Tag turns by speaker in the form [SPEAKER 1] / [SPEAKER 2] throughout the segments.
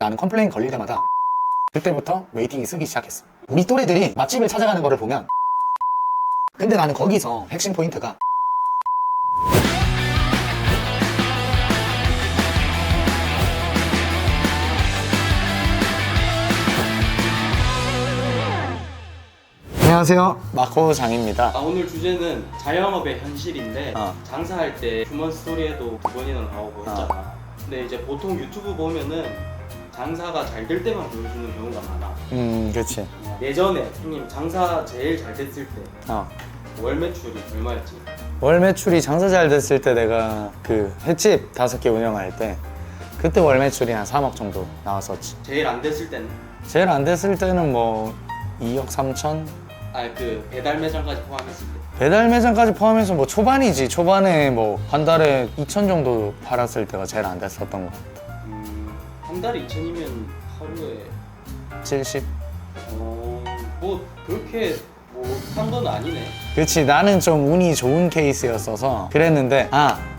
[SPEAKER 1] 나는 컴플레인 걸릴 때마다 그때부터 웨이팅이 쓰기 시작했어. 우리 또래들이 맛집을 찾아가는 거를 보면, 근데 나는 거기서 핵심 포인트가 안녕하세요, 마코장입니다.
[SPEAKER 2] 오늘 주제는 자영업의 현실인데
[SPEAKER 1] 어.
[SPEAKER 2] 장사할 때 휴먼 스토리에도 2번이나 나오고 했잖아. 근데 이제 보통 유튜브 보면은 장사가 잘 될 때만 보여주는 경우가 많아.
[SPEAKER 1] 그치.
[SPEAKER 2] 예전에 형님 장사 제일 잘 됐을 때
[SPEAKER 1] 어.
[SPEAKER 2] 월 매출이 얼마였지?
[SPEAKER 1] 월 매출이 장사 잘 됐을 때 내가 그 횟집 5개 운영할 때 그때 월 매출이 한 3억 정도 나왔었지.
[SPEAKER 2] 제일 안 됐을 때는?
[SPEAKER 1] 제일 안 됐을 때는 뭐 2억 3천?
[SPEAKER 2] 그 배달 매장까지 포함했을 때.
[SPEAKER 1] 배달 매장까지 포함해서 뭐 초반이지. 초반에 뭐 한 달에 2천 정도 팔았을 때가 제일 안 됐었던 것 같아.
[SPEAKER 2] 한 달에 2천이면 하루에
[SPEAKER 1] 70?
[SPEAKER 2] 뭐 그렇게 못한 건 아니네.
[SPEAKER 1] 그치, 나는 좀 운이 좋은 케이스였어서 그랬는데,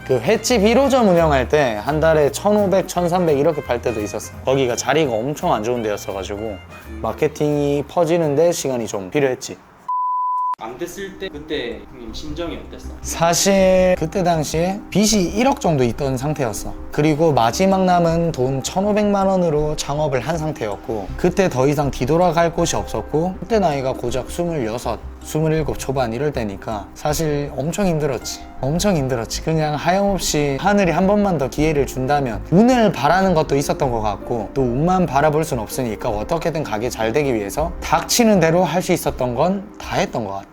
[SPEAKER 1] 그 횟집 1호점 운영할 때 한 달에 1,500, 1,300 이렇게 팔 때도 있었어. 거기가 자리가 엄청 안 좋은 데였어가지고 마케팅이 퍼지는데 시간이 좀 필요했지.
[SPEAKER 2] 안 됐을 때 그때 형님 심정이 어땠어?
[SPEAKER 1] 사실 그때 당시에 빚이 1억 정도 있던 상태였어. 그리고 마지막 남은 돈 1,500만 원으로 창업을 한 상태였고, 그때 더 이상 뒤돌아갈 곳이 없었고, 그때 나이가 고작 26, 27 초반 이럴 때니까 사실 엄청 힘들었지. 엄청 힘들었지. 그냥 하염없이 하늘이 한 번만 더 기회를 준다면, 운을 바라는 것도 있었던 것 같고, 또 운만 바라볼 순 없으니까 어떻게든 가게 잘 되기 위해서 닥치는 대로 할 수 있었던 건 다 했던 것 같아.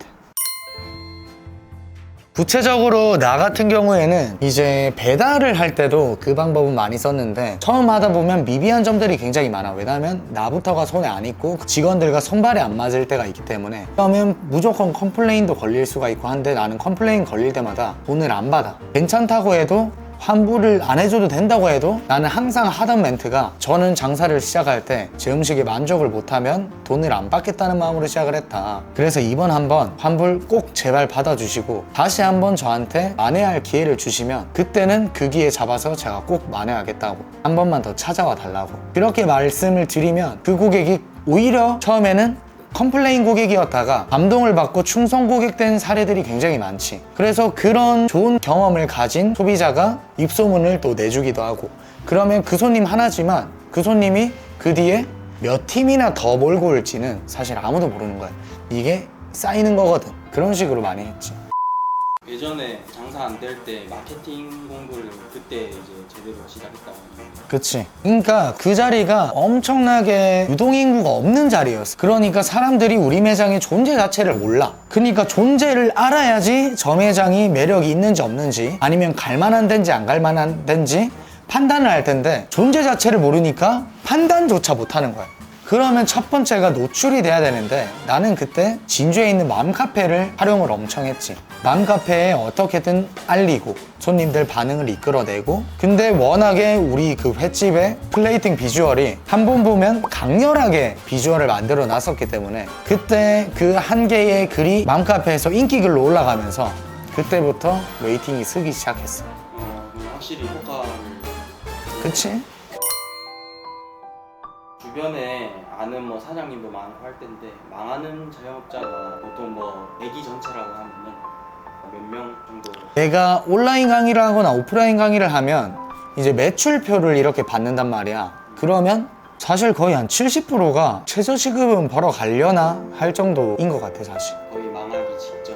[SPEAKER 1] 구체적으로 나 같은 경우에는 이제 배달을 할 때도 그 방법은 많이 썼는데, 처음 하다 보면 미비한 점들이 굉장히 많아. 왜냐면 나부터가 손에 안 익고 직원들과 손발이 안 맞을 때가 있기 때문에, 그러면 무조건 컴플레인도 걸릴 수가 있고 한데, 나는 컴플레인 걸릴 때마다 돈을 안 받아. 괜찮다고 해도, 환불을 안 해줘도 된다고 해도, 나는 항상 하던 멘트가, 저는 장사를 시작할 때 제 음식에 만족을 못하면 돈을 안 받겠다는 마음으로 시작을 했다. 그래서 이번 한번 환불 꼭 제발 받아주시고, 다시 한번 저한테 만회할 기회를 주시면 그때는 그 기회 잡아서 제가 꼭 만회하겠다고, 한 번만 더 찾아와 달라고 그렇게 말씀을 드리면, 그 고객이 오히려 처음에는 컴플레인 고객이었다가 감동을 받고 충성 고객 된 사례들이 굉장히 많지. 그래서 그런 좋은 경험을 가진 소비자가 입소문을 또 내주기도 하고, 그러면 그 손님 하나지만 그 손님이 그 뒤에 몇 팀이나 더 몰고 올지는 사실 아무도 모르는 거야. 이게 쌓이는 거거든. 그런 식으로 많이 했지.
[SPEAKER 2] 예전에 장사 안 될 때 마케팅 공부를 그때 이제 제대로 시작했다고 하는데.
[SPEAKER 1] 그치. 그러니까 그 자리가 엄청나게 유동인구가 없는 자리였어. 그러니까 사람들이 우리 매장의 존재 자체를 몰라. 그러니까 존재를 알아야지 저 매장이 매력이 있는지 없는지, 아니면 갈만한 데인지 안 갈만한 데인지 판단을 할 텐데, 존재 자체를 모르니까 판단조차 못하는 거야. 그러면 첫 번째가 노출이 돼야 되는데, 나는 그때 진주에 있는 맘카페를 활용을 엄청 했지. 맘카페에 어떻게든 알리고 손님들 반응을 이끌어내고, 근데 워낙에 우리 그 횟집의 플레이팅 비주얼이 한 번 보면 강렬하게 비주얼을 만들어 놨었기 때문에, 그때 그 한 개의 글이 맘카페에서 인기글로 올라가면서 그때부터 웨이팅이 쓰기 시작했어.
[SPEAKER 2] 확실히 효과를.
[SPEAKER 1] 그치?
[SPEAKER 2] 주변에 아는 뭐 사장님도 많고 할 텐데, 망하는 자영업자가 보통 뭐 애기 전체라고 하면은 몇 명 정도?
[SPEAKER 1] 내가 온라인 강의를 하거나 오프라인 강의를 하면 이제 매출표를 이렇게 받는단 말이야. 그러면 사실 거의 한 70%가 최저시급은 벌어가려나 할 정도인 것 같아, 사실.
[SPEAKER 2] 거의 망하기 직전.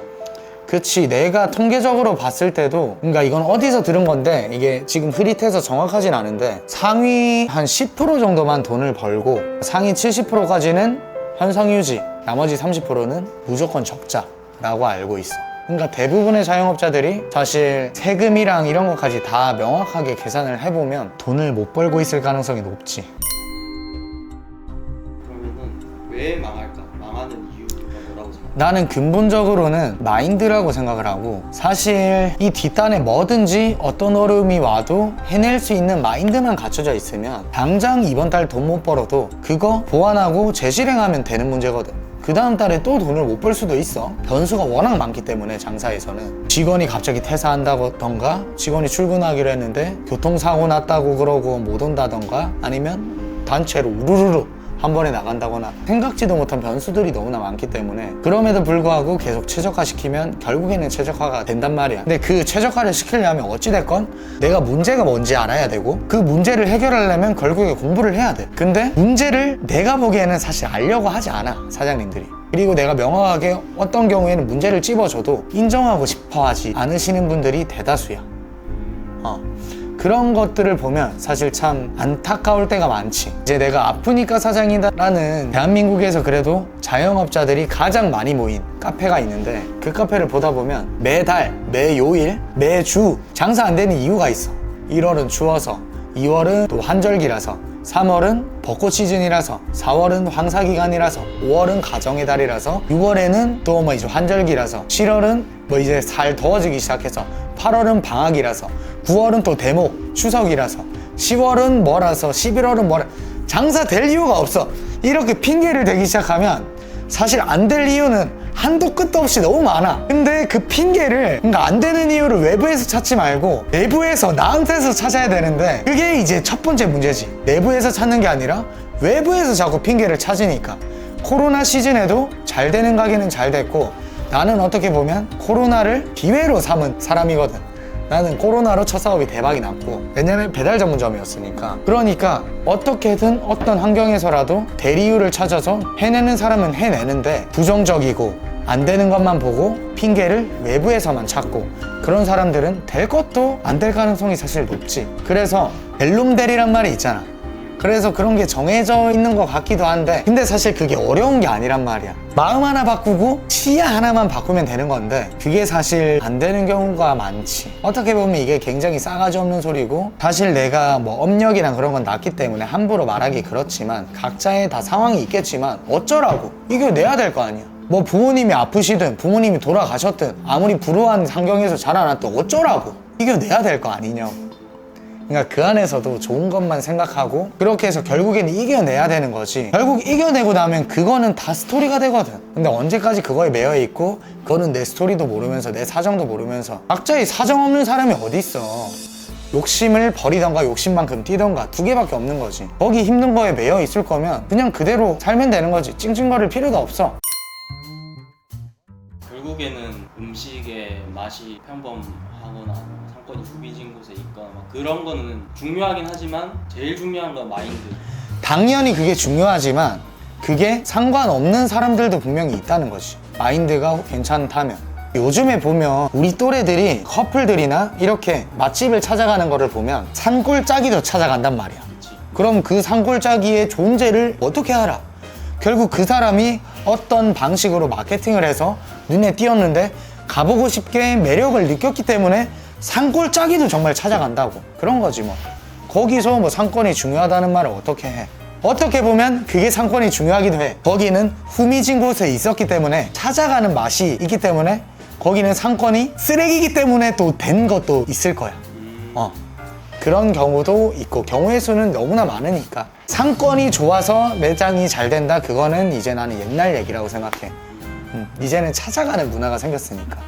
[SPEAKER 1] 그치. 내가 통계적으로 봤을 때도, 그러니까 이건 어디서 들은 건데, 이게 지금 흐릿해서 정확하진 않은데, 상위 한 10% 정도만 돈을 벌고 상위 70%까지는 현상 유지, 나머지 30%는 무조건 적자라고 알고 있어. 그러니까 대부분의 자영업자들이 사실 세금이랑 이런 것까지 다 명확하게 계산을 해보면 돈을 못 벌고 있을 가능성이 높지.
[SPEAKER 2] 그러면은 왜 망할까? 망하는 이유가 뭐라고 생각해?
[SPEAKER 1] 나는 근본적으로는 마인드라고 생각을 하고, 사실 이 뒷단에 뭐든지 어떤 어려움이 와도 해낼 수 있는 마인드만 갖춰져 있으면, 당장 이번 달 돈 못 벌어도 그거 보완하고 재실행하면 되는 문제거든. 그 다음 달에 또 돈을 못 벌 수도 있어. 변수가 워낙 많기 때문에, 장사에서는. 직원이 갑자기 퇴사한다던가, 직원이 출근하기로 했는데 교통사고 났다고 그러고 못 온다던가, 아니면 단체로 우르르르 한 번에 나간다거나 생각지도 못한 변수들이 너무나 많기 때문에 그럼에도 불구하고 계속 최적화시키면 결국에는 최적화가 된단 말이야. 근데 그 최적화를 시키려면 어찌됐건 내가 문제가 뭔지 알아야 되고 그 문제를 해결하려면 결국에 공부를 해야 돼. 근데 문제를 내가 보기에는 사실 알려고 하지 않아, 사장님들이. 그리고 내가 명확하게 어떤 경우에는 문제를 찝어줘도 인정하고 싶어 하지 않으시는 분들이 대다수야. 그런 것들을 보면 사실 참 안타까울 때가 많지. 이제 내가 아프니까 사장이다라는 대한민국에서 그래도 자영업자들이 가장 많이 모인 카페가 있는데 그 카페를 보다 보면 매달, 매요일, 매주 장사 안 되는 이유가 있어. 1월은 추워서, 2월은 또 한절기라서, 3월은 벚꽃 시즌이라서, 4월은 황사기간이라서, 5월은 가정의 달이라서, 6월에는 또 뭐 이제 환절기라서, 7월은 뭐 이제 살 더워지기 시작해서, 8월은 방학이라서, 9월은 또 대목, 추석이라서, 10월은 뭐라서, 11월은 뭐라. 장사 될 이유가 없어. 이렇게 핑계를 대기 시작하면 사실 안 될 이유는 한도 끝도 없이 너무 많아. 근데 그 핑계를, 그러니까 안 되는 이유를 외부에서 찾지 말고 내부에서, 나한테서 찾아야 되는데 그게 이제 첫 번째 문제지. 내부에서 찾는 게 아니라 외부에서 자꾸 핑계를 찾으니까. 코로나 시즌에도 잘 되는 가게는 잘 됐고 나는 어떻게 보면 코로나를 기회로 삼은 사람이거든. 나는 코로나로 첫 사업이 대박이 났고, 왜냐면 배달 전문점이었으니까. 그러니까 어떻게든 어떤 환경에서라도 대리유를 찾아서 해내는 사람은 해내는데 부정적이고 안 되는 것만 보고 핑계를 외부에서만 찾고 그런 사람들은 될 것도 안 될 가능성이 사실 높지. 그래서 벨룸델이란 말이 있잖아. 그래서 그런 게 정해져 있는 것 같기도 한데 근데 사실 그게 어려운 게 아니란 말이야. 마음 하나 바꾸고 시야 하나만 바꾸면 되는 건데 그게 사실 안 되는 경우가 많지. 어떻게 보면 이게 굉장히 싸가지 없는 소리고 사실 내가 뭐 업력이랑 그런 건 낮기 때문에 함부로 말하기 그렇지만 각자의 다 상황이 있겠지만 어쩌라고. 이겨내야 될 거 아니야. 뭐 부모님이 아프시든 부모님이 돌아가셨든 아무리 불우한 환경에서 자라났든 어쩌라고. 이겨내야 될 거 아니냐고. 그러니까 그 안에서도 좋은 것만 생각하고 그렇게 해서 결국에는 이겨내야 되는 거지. 결국 이겨내고 나면 그거는 다 스토리가 되거든. 근데 언제까지 그거에 매여 있고 그거는 내 스토리도 모르면서 내 사정도 모르면서 각자의 사정 없는 사람이 어디 있어. 욕심을 버리던가 욕심만큼 뛰던가 두 개밖에 없는 거지. 거기 힘든 거에 매여 있을 거면 그냥 그대로 살면 되는 거지. 찡찡거릴 필요도 없어.
[SPEAKER 2] 결국에는 음식의 맛이 평범하거나 상권이 후비진 곳에 있거나 막 그런 거는 중요하긴 하지만 제일 중요한 건 마인드.
[SPEAKER 1] 당연히 그게 중요하지만 그게 상관없는 사람들도 분명히 있다는 거지. 마인드가 괜찮다면. 요즘에 보면 우리 또래들이 커플들이나 이렇게 맛집을 찾아가는 거를 보면 산골짜기도 찾아간단 말이야.
[SPEAKER 2] 그치.
[SPEAKER 1] 그럼 그 산골짜기의 존재를 어떻게 알아? 결국 그 사람이 어떤 방식으로 마케팅을 해서 눈에 띄었는데 가보고 싶게 매력을 느꼈기 때문에 산골짜기도 정말 찾아간다고. 그런 거지 뭐. 거기서 뭐 상권이 중요하다는 말을 어떻게 해. 어떻게 보면 그게 상권이 중요하기도 해. 거기는 후미진 곳에 있었기 때문에 찾아가는 맛이 있기 때문에 거기는 상권이 쓰레기이기 때문에 또 된 것도 있을 거야. 그런 경우도 있고 경우의 수는 너무나 많으니까. 상권이 좋아서 매장이 잘 된다, 그거는 이제 나는 옛날 얘기라고 생각해. 이제는 찾아가는 문화가 생겼으니까.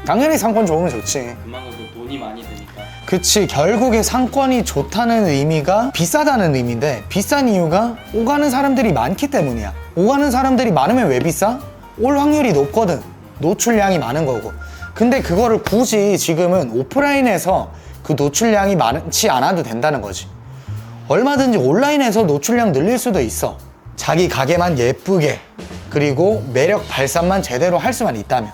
[SPEAKER 1] 당연히 상권 좋으면 좋지.
[SPEAKER 2] 그만큼 또 돈이 많이 드니까.
[SPEAKER 1] 그치. 결국에 상권이 좋다는 의미가 비싸다는 의미인데 비싼 이유가 오가는 사람들이 많기 때문이야. 오가는 사람들이 많으면 왜 비싸? 올 확률이 높거든. 노출량이 많은 거고. 근데 그거를 굳이 지금은 오프라인에서 그 노출량이 많지 않아도 된다는 거지. 얼마든지 온라인에서 노출량 늘릴 수도 있어. 자기 가게만 예쁘게 그리고 매력 발산만 제대로 할 수만 있다면.